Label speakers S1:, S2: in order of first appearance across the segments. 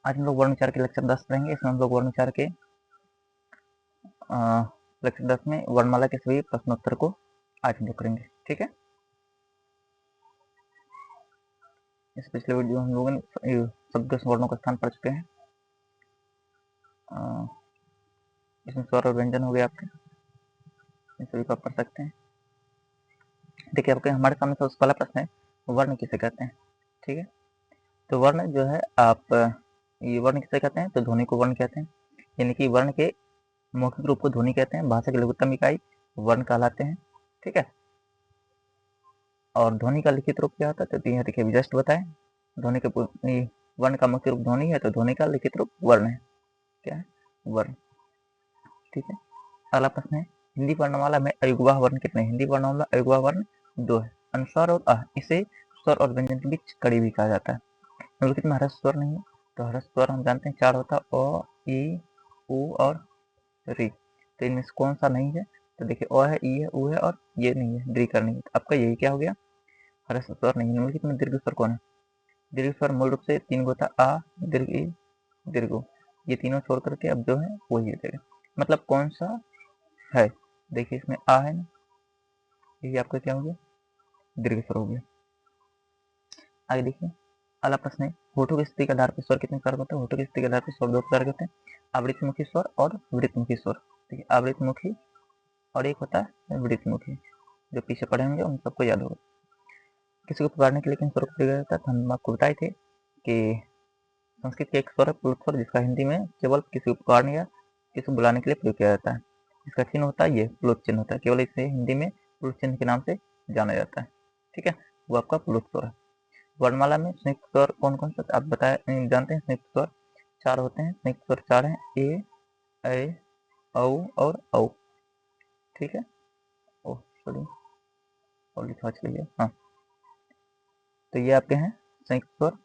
S1: आज हम लोग वर्ण विचार के लेक्चर 10 पढ़ेंगे। इसमें हम लोग वर्ण विचार के लेक्चर 10 में वर्णमाला के सभी प्रश्नोत्तर को आज हम लोग करेंगे। ठीक है, इस पिछले वीडियो हम लोगों ने शब्द वर्णों का स्थान पढ़ चुके हैं। इसमें स्वर और व्यंजन हो गए आपके, इन सभी को आप पढ़ सकते हैं। देखिए, आपके हमारे सामने सबसे पहला प्रश्न है, वर्ण किसे कहते हैं। ठीक है, तो वर्ण जो है आप ये वर्ण किसे कहते हैं, तो ध्वनि को वर्ण कहते हैं। यानी कि वर्ण के मौखिक रूप को ध्वनि कहते हैं। भाषा की लघुत्तम इकाई वर्ण कहलाते हैं। ठीक है, और ध्वनि का लिखित रूप क्या होता है, तो यहाँ देखिए जस्ट बताएं, ध्वनि के वर्ण का मुख्य रूप ध्वनि है, तो ध्वनि का लिखित रूप वर्ण है। क्या है, वर्ण। ठीक है, अगला प्रश्न है, हिंदी वर्णमाला में अयुग्वाह वर्ण कितने। हिंदी वर्णमाला अयुग्वाह वर्ण 2 है, अनुस्वार और अ। इसे स्वर और व्यंजन के बीच कड़ी भी कहा जाता है। निम्नलिखित में ह्रस्व स्वर नहीं है, तो ह्रस्व स्वर हम जानते हैं 4 होता है, अ, ई, उ और री। तो इनमें से कौन सा नहीं है, तो देखिए अ है, ई है, उ है और ये नहीं है, डी का नहीं है। तो आपका यही क्या हो गया, ह्रस्व स्वर नहीं है। निम्नलिखित में दीर्घ स्वर कौन है। दीर्घ स्वर मूल रूप से 3 होता है, आ, दीर्घ ई, दीर्घ उ। ये तीनों छोड़ करके अब जो है वही हो जाएगा। मतलब कौन सा है, देखिए इसमें आ है ना, ये आपका क्या हो गया, दीर्घ स्वर हो गया। आगे देखिए, अगला प्रश्न है, होठों की स्थिति के आधार पर स्वर कितने प्रकार होते हैं। होठों की स्थिति के आधार पर स्वर 2 प्रकार के होते हैं, आवृतमुखी स्वर और वृत्तमुखी स्वर। देखिए, आवृतमुखी और एक होता है वृत्तमुखी, जो पीछे पढ़े होंगे उन सबको याद होगा। किसी को पुकारने के लिए किन स्वरों का प्रयोग होता है, तो हम आपको बताए थे कि संस्कृत का एक स्वर है प्लुत स्वर, जिसका हिंदी में केवल किसी को पुकारने या किसी को बुलाने के लिए प्रयोग किया जाता है। इसका चिन्ह होता है, ये प्लुत चिन्ह होता है, केवल इसे हिंदी में प्लुत चिन्ह के नाम से जाना जाता है। ठीक है, वो आपका प्लुत स्वर है। वर्णमाला में संयुक्त स्वर कौन कौन सा आप जानते हैं। संयुक्त स्वर 4 होते हैं, संयुक्त स्वर 4 हैं, ए, ऐ, औ और औ। ठीक है, ओ सॉरी, और लिखा चलिए, हाँ, तो ये आपके हैं संयुक्त स्वर।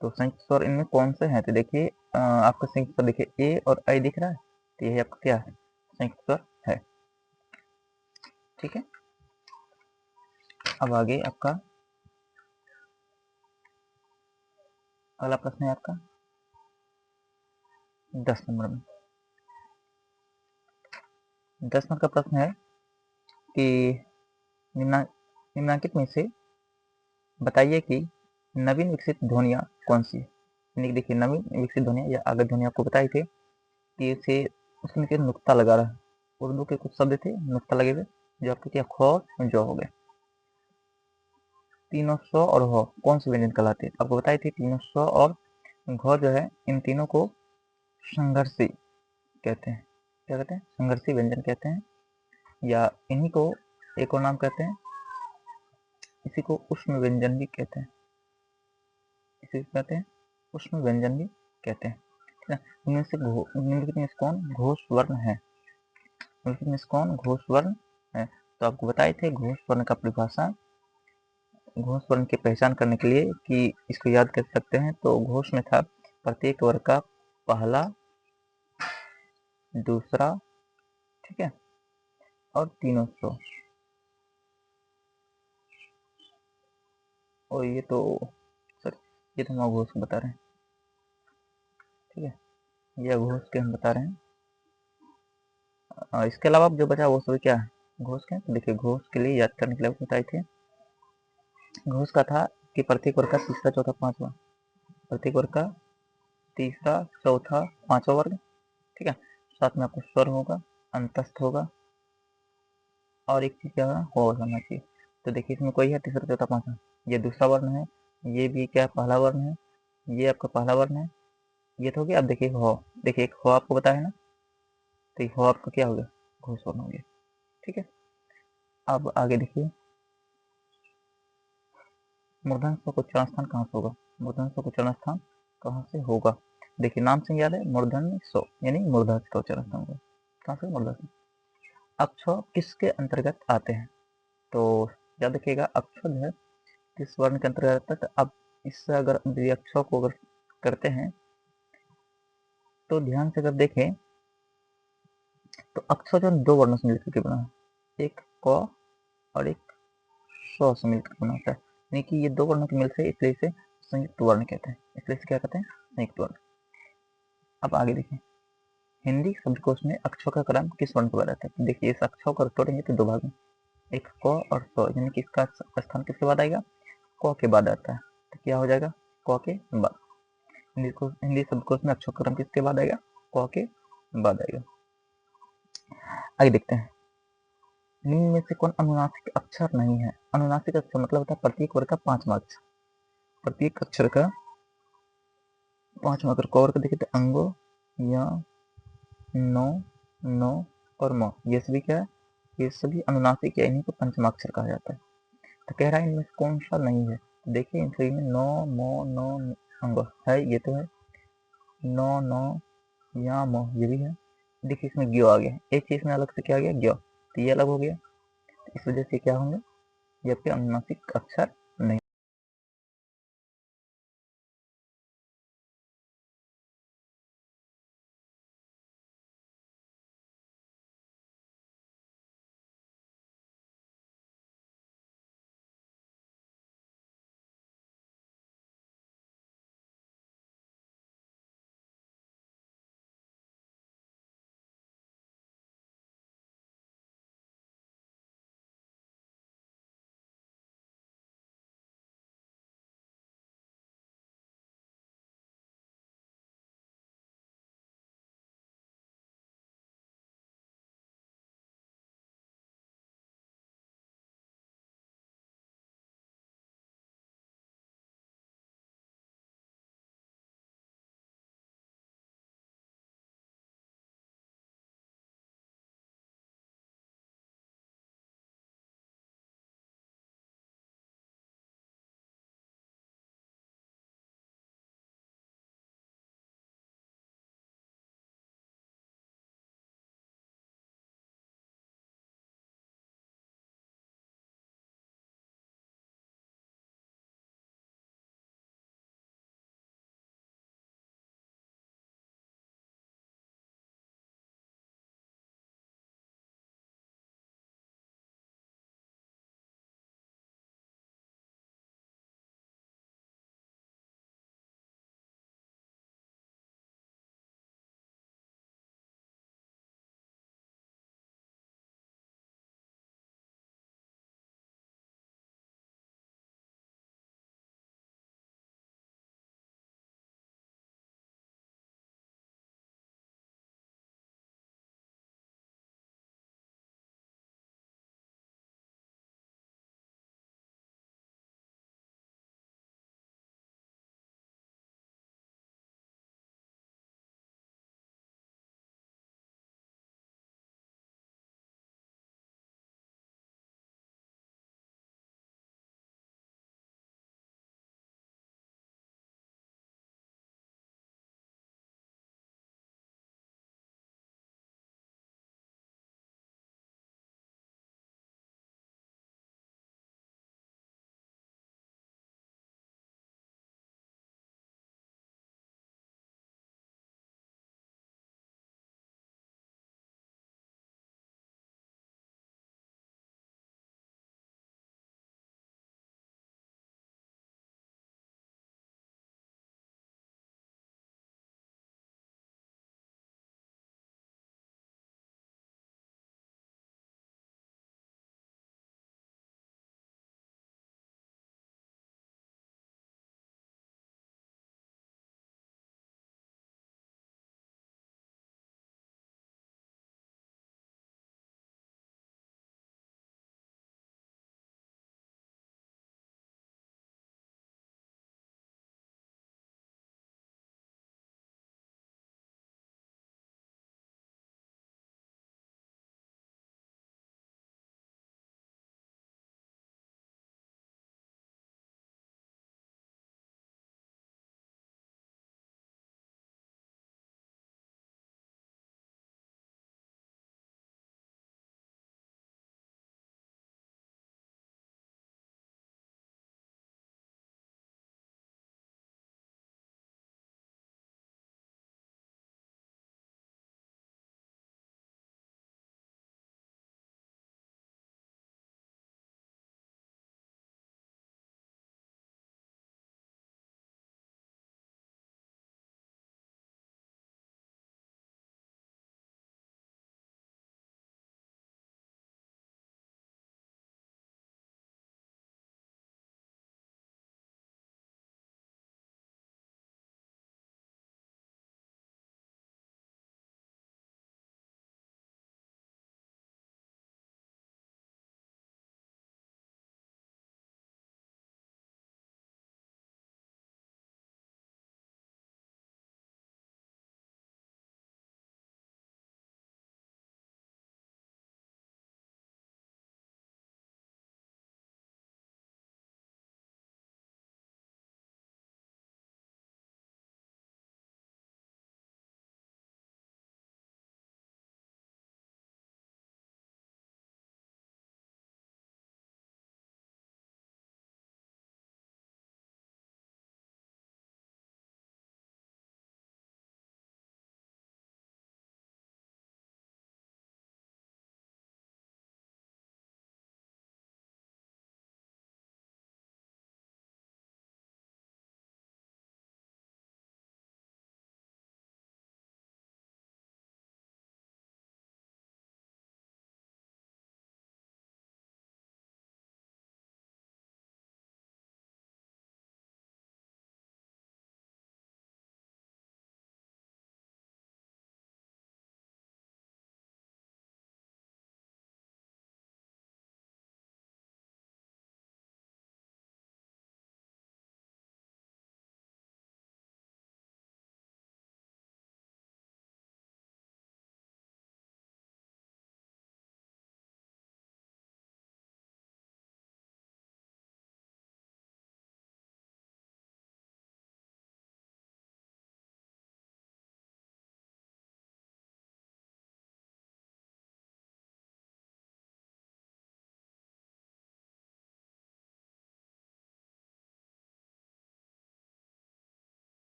S1: तो संयुक्त स्वर इनमें कौन से हैं, तो देखिए आपका संयुक्त स्वर देखिए ए और ऐ दिख रहा है, तो यही आपका क्या है, संयुक्त स्वर है। ठीक है, अब आगे आपका अगला प्रश्न है आपका 10 नंबर में। 10 नंबर का प्रश्न है कि निम्नलिखित में से बताइए कि नवीन विकसित ध्वनियाँ कौन सी है। देखिए, नवीन विकसित ध्वनियाँ या आगत ध्वनियाँ आपको बताई थी कि इसे उसमें के नुक्ता लगा रहा है। उर्दू के कुछ शब्द थे नुक्ता लगे हुए, जो आपके क्या ख जो हो गए। तीनों सौ और ह कौन से व्यंजन कहलाते हैं, आपको बताई थी तीनों सौ और घ जो है, इन तीनों को संघर्षी कहते हैं। क्या कहते हैं, संघर्षी व्यंजन कहते हैं, या इन्हीं को एक और नाम कहते हैं, इसी को उष्ण व्यंजन भी कहते हैं। इसी को कहते हैं उष्ण व्यंजन भी कहते हैं। ठीक है, इनमें से निम्नलिखित में कौन घोष वर्ण है। निम्नलिखित में कौन घोष वर्ण है, तो आपको बताए थे घोष वर्ण का परिभाषा, घोष वर्ण की पहचान करने के लिए कि इसको याद कर सकते हैं, तो घोष में था प्रत्येक वर्ग का पहला, दूसरा, ठीक है, और तीनों सौ। और ये तो सर, ये तो हम अघोष को बता रहे हैं। ठीक है, ये अघोष के हम बता रहे हैं। इसके अलावा जो बचा वो सभी क्या है, घोष के। तो देखिए, घोष के लिए याद करने के लिए बताए थे, घोष का था कि प्रत्येक वर्ग का तीसरा, चौथा, पांचवा, प्रत्येक वर्ग का तीसरा, चौथा, पांचवा वर्ग। ठीक है, साथ में आपको स्वर होगा, अंतस्थ होगा, और एक चीज क्या होना चाहिए। तो देखिए, इसमें कोई है तीसरा, चौथा, पांचवा, ये दूसरा वर्ण है, ये भी क्या पहला वर्ण है, ये आपका पहला वर्ण है, ये तो हो गया। अब देखिए हो, देखिए एक हो आपको बताया है ना, तो हो आपका क्या हो गया, घोष वर्ण हो गया। ठीक है, अब आगे देखिए, मूर्धन्य स्व का उच्चारण स्थान कहाँ से होगा। मूर्धन्य स्व का उच्चारण स्थान कहाँ से होगा, देखिए नाम से याद है, मूर्धन्य स्व यानी मूर्धन्य का उच्चारण स्थान होगा। कहाँ से, मूर्धन्य। अक्षर किसके अंतर्गत आते हैं, तो याद रखिएगा अक्षर जो है किस वर्ण के अंतर्गत आता है। तो अब इससे अगर अक्षर को अगर करते हैं, तो ध्यान से अगर देखें, तो अक्षर जो दो वर्णों से मिलकर के बना है, एक क और एक से मिलकर बना होता है, यानी कि ये दो वर्णों के मिल से, इसलिए इसे संयुक्त वर्ण कहते हैं। इसलिए इसे क्या कहते हैं, संयुक्त वर्ण। अब आगे देखिए, हिंदी शब्दकोश में अक्षरों का क्रम किस वर्ण के बाद आता है। देखिए इस अक्षरों को तोड़ेंगे तो दो भाग में, एक क और स, यानी कि इसका स्थान किसके बाद आएगा, क के बाद आता है। तो क्या हो जाएगा, क के बाद। हिंदी शब्दकोश में अक्षरों का क्रम किसके बाद आएगा, क के बाद आएगा। आगे देखते हैं, निम्न में से कौन अनुनासिक अक्षर नहीं है। अनुनासिक अक्षर मतलब होता है प्रत्येक वर्ग का 5वां अक्षर, प्रत्येक अक्षर का 5वां अक्षर। क वर्ग देखें तो अंगो, या, नो, नो और म, ये सभी क्या है, ये सभी अनुनासिक है, इन्हीं को पंचमाक्षर कहा जाता है। तो कह रहा है इनमें से कौन सा नहीं है। देखिए इन सभी में नो, मो, नो, अंगो है, ये तो है। नो, नो, या, मो, ये भी है। देखिए इसमें ग्यो आ गया, एक चीज में अलग से क्या आ गया, ग्यो, तो ये अलग हो गया। इस वजह से क्या होंगे, ये आपके अनुनासिक अक्षर